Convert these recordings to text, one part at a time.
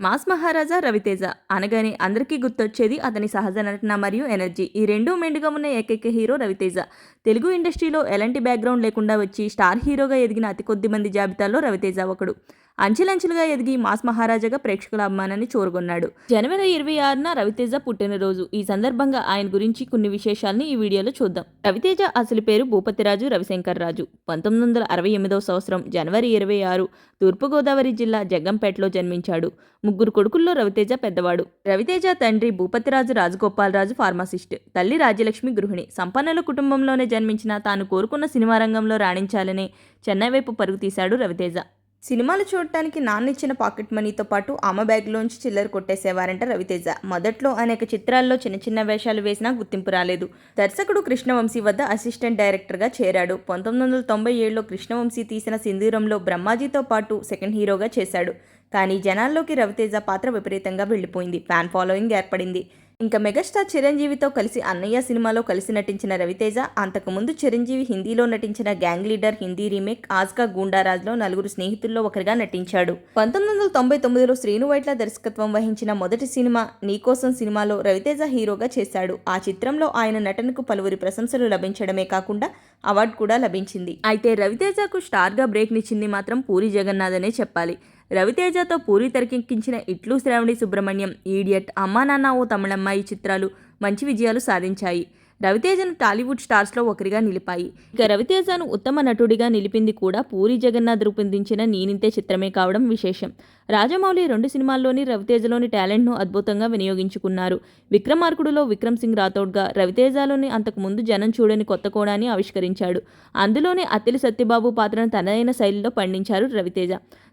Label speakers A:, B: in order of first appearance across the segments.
A: Mass మహారాజా రవితేజ అనగానే అందరికీ గుర్తొచ్చేది అతని సహజ నటన మరియు ఎనర్జీ. ఈ రెండూ మెండుగా ఉన్న ఏకైక హీరో రవితేజ. తెలుగు ఇండస్ట్రీలో ఎలాంటి బ్యాక్గ్రౌండ్ లేకుండా వచ్చి స్టార్ హీరోగా ఎదిగిన అతి కొద్ది మంది జాబితాలో రవితేజ ఒకడు. అంచెలంచెలుగా ఎదిగి మాస్ మహారాజాగా ప్రేక్షకుల అభిమానాన్ని చూరగొన్నాడు. జనవరి 26న రవితేజ పుట్టినరోజు. ఈ సందర్భంగా ఆయన గురించి కొన్ని విశేషాలని ఈ వీడియోలో చూద్దాం. రవితేజ అసలు పేరు భూపతిరాజు రవిశంకర్ రాజు. 1968వ సంవత్సరం జనవరి 26 తూర్పుగోదావరి జిల్లా జగ్గంపేటలో జన్మించాడు. ముగ్గురు కొడుకుల్లో రవితేజ పెద్దవాడు. రవితేజ తండ్రి భూపతిరాజు రాజగోపాలరాజు ఫార్మసిస్ట్, తల్లి రాజ్యలక్ష్మి గృహిణి. సంపన్నుల కుటుంబంలోనే జన్మించిన తాను కోరుకున్న సినిమా రంగంలో రాణించాలనే చెన్నై వైపు పరుగు తీశాడు రవితేజ. సినిమాలు చూడటానికి నాన్న ఇచ్చిన పాకెట్ మనీతో పాటు ఆమె బ్యాగ్లోంచి చిల్లర కొట్టేసేవారంట రవితేజ. మొదట్లో అనేక చిత్రాల్లో చిన్న చిన్న వేషాలు వేసినా గుర్తింపు రాలేదు. దర్శకుడు కృష్ణవంశీ వద్ద అసిస్టెంట్ డైరెక్టర్గా చేరాడు. 1997లో కృష్ణవంశీ తీసిన సింధూరంలో బ్రహ్మాజీతో పాటు సెకండ్ హీరోగా చేశాడు. కానీ జనాల్లోకి రవితేజ పాత్ర విపరీతంగా వెళ్ళిపోయింది. ఫ్యాన్ ఫాలోయింగ్ ఏర్పడింది. ఇంకా మెగాస్టార్ చిరంజీవితో కలిసి అన్నయ్య సినిమాలో కలిసి నటించిన రవితేజ అంతకుముందు చిరంజీవి హిందీలో నటించిన గ్యాంగ్ లీడర్ హిందీ రీమేక్ ఆజ్కా గూండారాజ్లో నలుగురు స్నేహితుల్లో ఒకరిగా నటించాడు. 1999లో శ్రీను వైట్ల దర్శకత్వం వహించిన మొదటి సినిమా నీకోసం సినిమాలో రవితేజ హీరోగా చేశాడు. ఆ చిత్రంలో ఆయన నటనకు పలువురి ప్రశంసలు లభించడమే కాకుండా అవార్డు కూడా లభించింది. అయితే రవితేజకు స్టార్గా బ్రేక్నిచ్చింది మాత్రం పూరి జగన్నాథ్ అనే చెప్పాలి. రవితేజతో పూరి తెరకెక్కించిన ఇట్లు శ్రావణి సుబ్రహ్మణ్యం, ఈడియట్, అమ్మా నాన్న ఓ తమిళమ్మాయి చిత్రాలు మంచి విజయాలు సాధించాయి. రవితేజను టాలీవుడ్ స్టార్స్లో ఒకరిగా నిలిపాయి. ఇక రవితేజను ఉత్తమ నటుడిగా నిలిపింది కూడా పూరి జగన్నాథ్ రూపొందించిన నేనింతే చిత్రమే కావడం విశేషం. రాజమౌళి 2 సినిమాల్లోని రవితేజలోని టాలెంట్ను అద్భుతంగా వినియోగించుకున్నారు. విక్రమార్కుడులో విక్రమ్ సింగ్ రాథోడ్గా, రవితేజలోని అంతకుముందు జనం చూడని కొత్త కోణాన్ని ఆవిష్కరించాడు. అందులోనే అత్తిలి సత్యబాబు పాత్రను తనదైన శైలిలో పండించారు రవితేజ.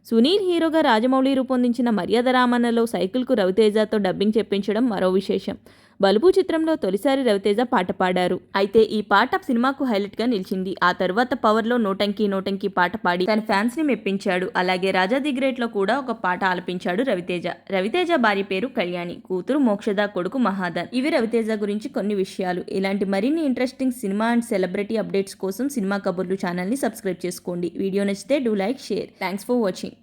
A: సునీల్ హీరోగా రాజమౌళి రూపొందించిన మర్యాద రామన్నలో సైకిల్కు రవితేజతో డబ్బింగ్ చెప్పించడం మరో విశేషం. బలుపు చిత్రంలో తొలిసారి రవితేజ పాట పాడారు. అయితే ఈ పాట సినిమాకు హైలైట్గా నిలిచింది. ఆ తర్వాత పవర్లో నోటంకి నోటంకి పాట పాడి తన ఫ్యాన్స్ని మెప్పించాడు. అలాగే రాజా ది గ్రేట్లో కూడా ఒక పాట ఆలపించాడు రవితేజ. రవితేజ భార్య పేరు కళ్యాణి, కూతురు మోక్షద, కొడుకు మహాదన్. ఇవి రవితేజ గురించి కొన్ని విషయాలు. ఇలాంటి మరిన్ని interesting cinema and celebrity updates కోసం సినిమా కబుర్లు ఛానల్ని సబ్స్క్రైబ్ చేసుకోండి. వీడియో నచ్చితే do like, share. Thanks for watching.